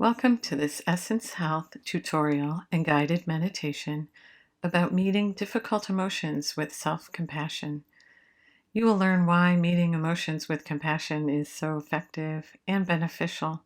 Welcome to this Essence Health tutorial and guided meditation about meeting difficult emotions with self-compassion. You will learn why meeting emotions with compassion is so effective and beneficial,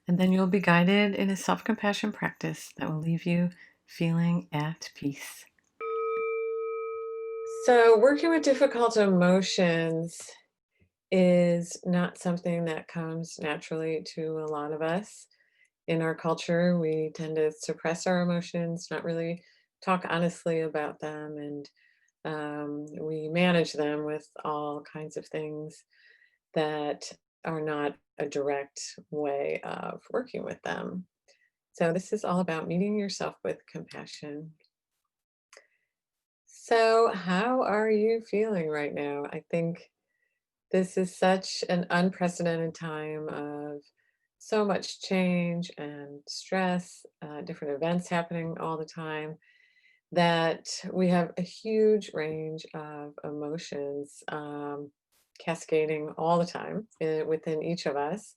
and then you'll be guided in a self-compassion practice that will leave you feeling at peace. So, working with difficult emotions is not something that comes naturally to a lot of us. In our culture, we tend to suppress our emotions, not really talk honestly about them, and we manage them with all kinds of things that are not a direct way of working with them. So, this is all about meeting yourself with compassion. So, how are you feeling right now? I think this is such an unprecedented time of so much change and stress, different events happening all the time, that we have a huge range of emotions cascading all the time within each of us.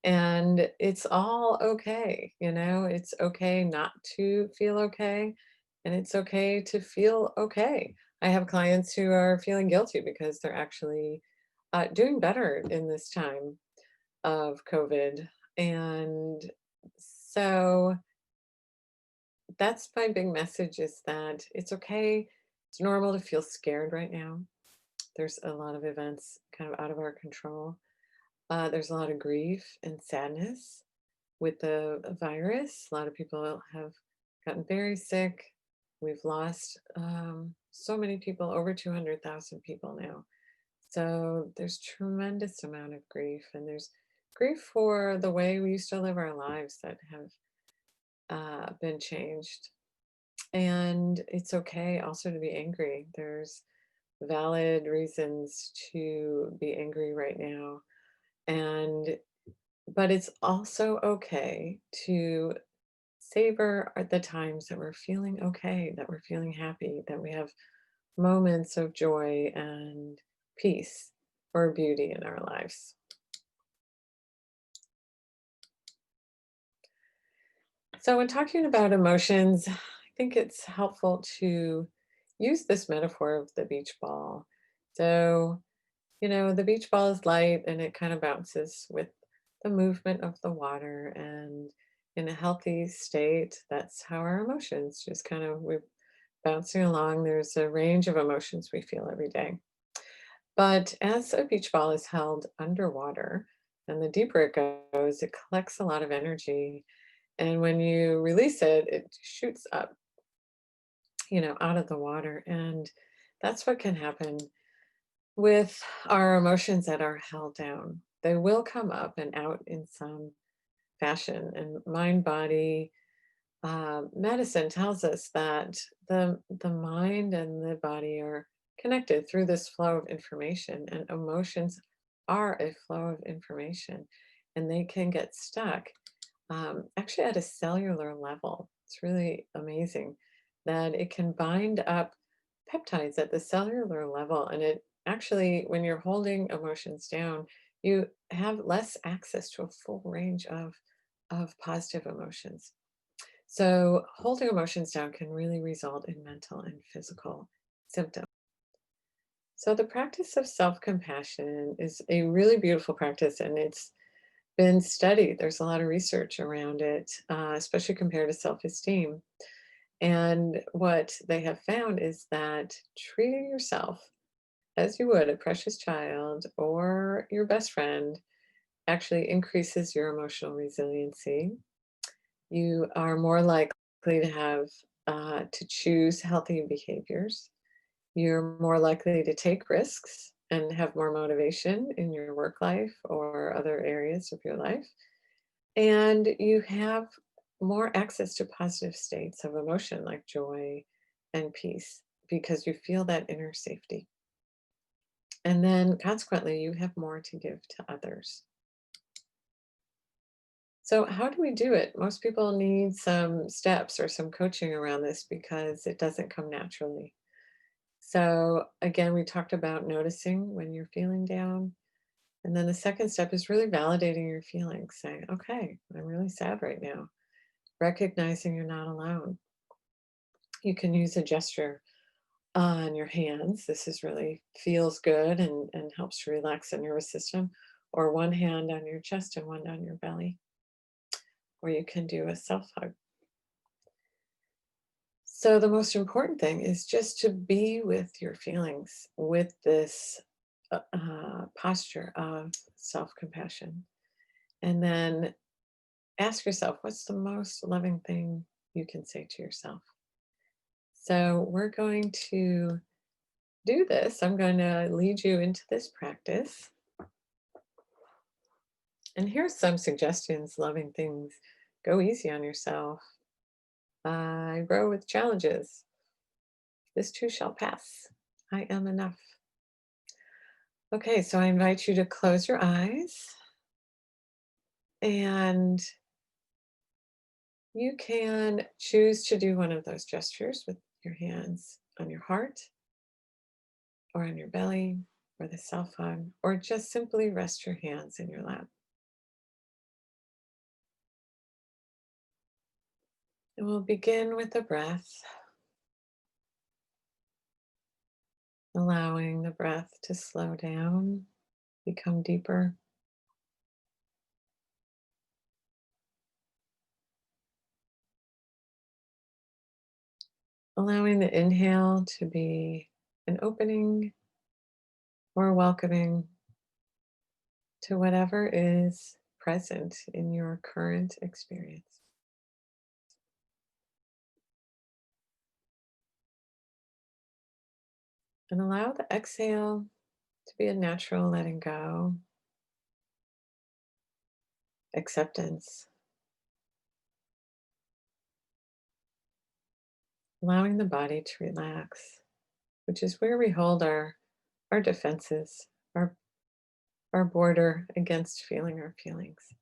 And it's all okay. It's okay not to feel okay. And it's okay to feel okay. I have clients who are feeling guilty because they're actually doing better in this time of COVID. And so that's my big message, is that it's okay. It's normal to feel scared right now. There's a lot of events kind of out of our control. There's a lot of grief and sadness with the virus. A lot of people have gotten very sick. We've lost so many people, over 200,000 people now. So there's tremendous amount of grief, and there's grief for the way we used to live our lives that have been changed. And it's okay also to be angry. There's valid reasons to be angry right now. And but it's also okay to savor the times that we're feeling okay, that we're feeling happy, that we have moments of joy and peace or beauty in our lives. So, when talking about emotions, I think it's helpful to use this metaphor of the beach ball. So, the beach ball is light and it kind of bounces with the movement of the water. And in a healthy state, that's how our emotions just kind of we're bouncing along. There's a range of emotions we feel every day. But as a beach ball is held underwater, and the deeper it goes, it collects a lot of energy. And when you release it, it shoots up, out of the water. And that's what can happen with our emotions that are held down. They will come up and out in some fashion. And mind body medicine tells us that the mind and the body are connected through this flow of information, and emotions are a flow of information, and they can get stuck actually at a cellular level. It's really amazing that it can bind up peptides at the cellular level. And it actually, when you're holding emotions down, you have less access to a full range of positive emotions. So, holding emotions down can really result in mental and physical symptoms. So, the practice of self compassion is a really beautiful practice, and it's been studied. There's a lot of research around it, especially compared to self esteem. And what they have found is that treating yourself as you would a precious child or your best friend actually increases your emotional resiliency. You are more likely to have to choose healthy behaviors. You're more likely to take risks and have more motivation in your work life or other areas of your life. And you have more access to positive states of emotion like joy and peace because you feel that inner safety. And then consequently, you have more to give to others. So, how do we do it? Most people need some steps or some coaching around this because it doesn't come naturally. So, again, we talked about noticing when you're feeling down, And then the second step is really validating your feelings, saying, okay, I'm really sad right now, recognizing you're not alone. You can use a gesture on your hands. This is really feels good and helps to relax the nervous system. Or one hand on your chest and one on your belly. Or you can do a self hug. So, the most important thing is just to be with your feelings with this posture of self compassion. And then ask yourself, what's the most loving thing you can say to yourself? So, we're going to do this. I'm going to lead you into this practice. And here's some suggestions loving things. Go easy on yourself. I grow with challenges. This too shall pass. I am enough. Okay, so I invite you to close your eyes and you can choose to do one of those gestures with your hands on your heart or on your belly or the self hug, or just simply rest your hands in your lap. And we'll begin with the breath, allowing the breath to slow down, become deeper. Allowing the inhale to be an opening or welcoming to whatever is present in your current experience. And allow the exhale to be a natural letting go, acceptance, allowing the body to relax, which is where we hold our defenses, our, our border against feeling our feelings.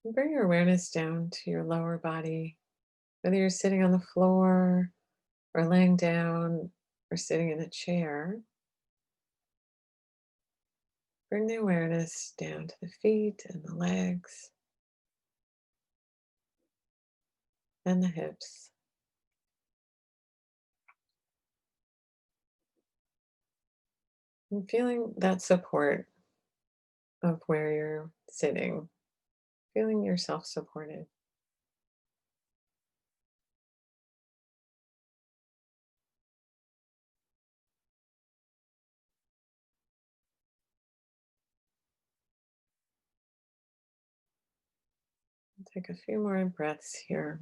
And bring your awareness down to your lower body, whether you're sitting on the floor or laying down or sitting in a chair. Bring the awareness down to the feet and the legs and the hips. And feeling that support of where you're sitting, feeling yourself supported. Take a few more breaths here.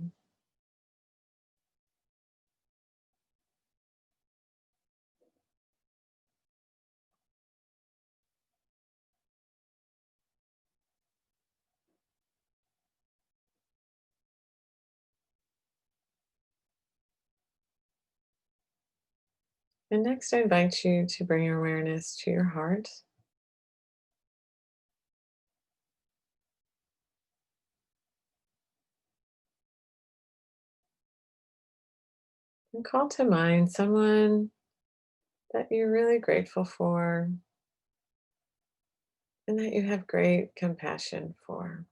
And next, I invite you to bring your awareness to your heart and call to mind someone that you're really grateful for and that you have great compassion for.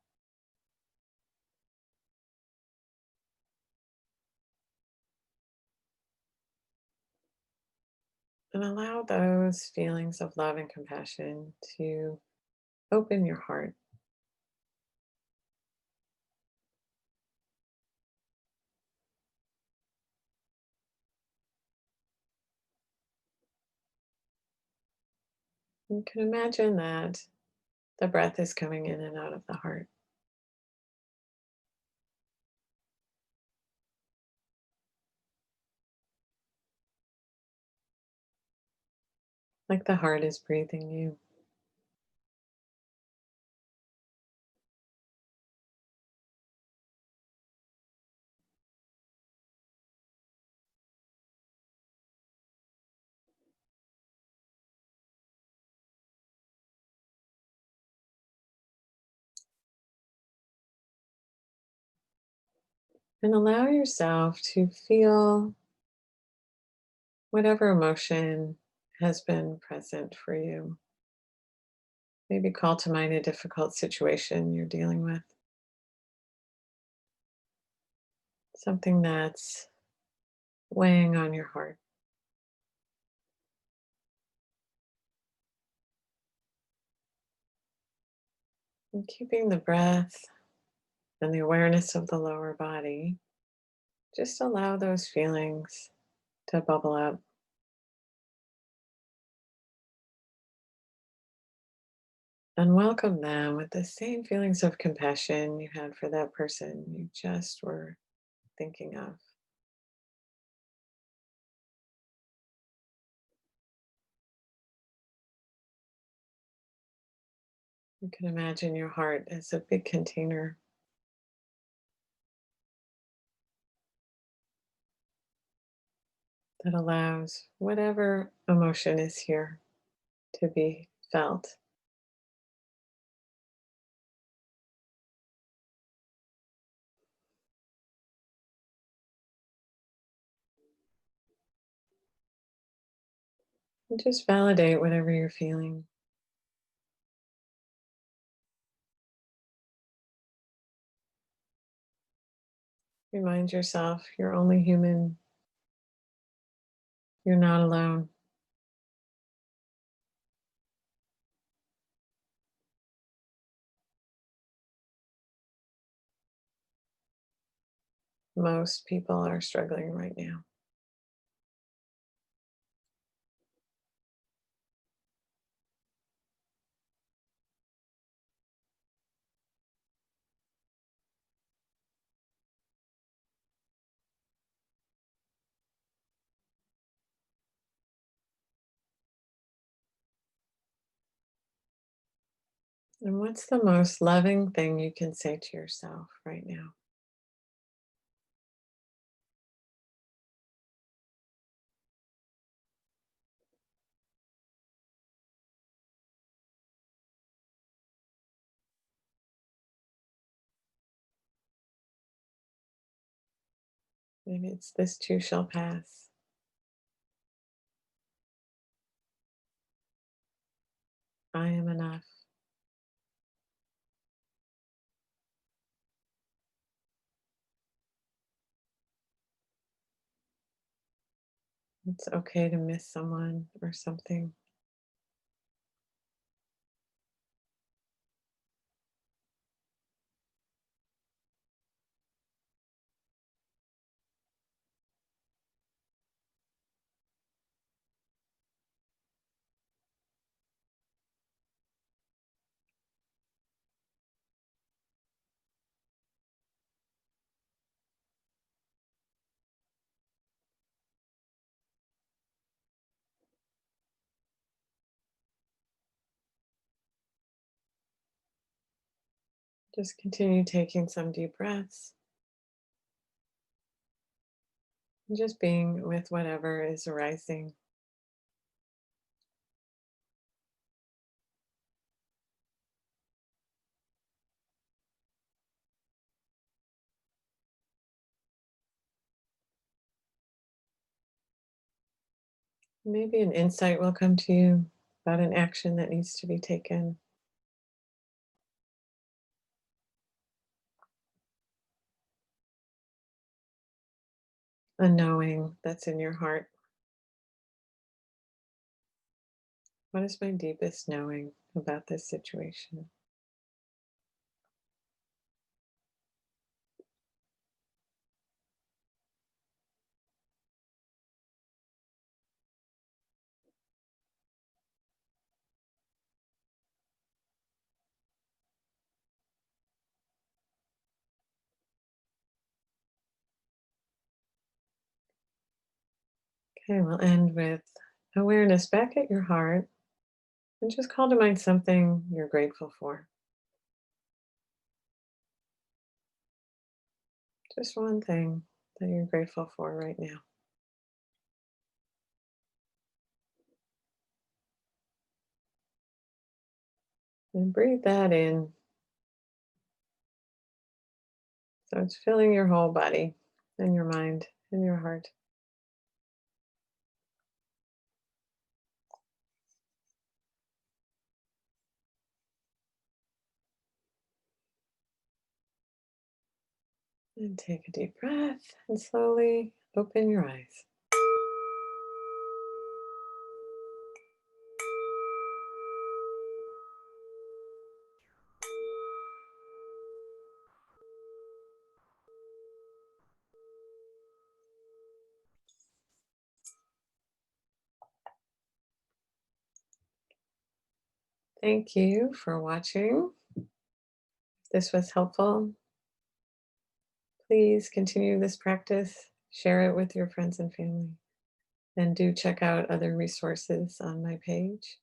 And allow those feelings of love and compassion to open your heart. You can imagine that the breath is coming in and out of the heart. Like the heart is breathing you. And allow yourself to feel whatever emotion has been present for you. Maybe call to mind a difficult situation you're dealing with, something that's weighing on your heart. And keeping the breath and the awareness of the lower body, just allow those feelings to bubble up and welcome them with the same feelings of compassion you had for that person you just were thinking of. You can imagine your heart as a big container that allows whatever emotion is here to be felt. And just validate whatever you're feeling. Remind yourself you're only human, you're not alone. Most people are struggling right now. And what's the most loving thing you can say to yourself right now? Maybe it's this too shall pass. I am enough. It's okay to miss someone or something. Just continue taking some deep breaths and just being with whatever is arising. Maybe an insight will come to you about an action that needs to be taken, a knowing that's in your heart. What is my deepest knowing about this situation? Okay, we'll end with awareness back at your heart and just call to mind something you're grateful for. Just one thing that you're grateful for right now. And breathe that in So it's filling your whole body and your mind and your heart. And take a deep breath and slowly open your eyes. Thank you for watching. If this was helpful, please continue this practice. Share it with your friends and family. And do check out other resources on my page.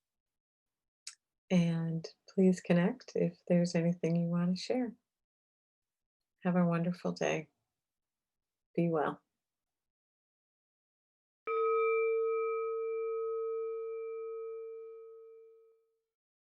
And please connect if there's anything you want to share. Have a wonderful day. Be well.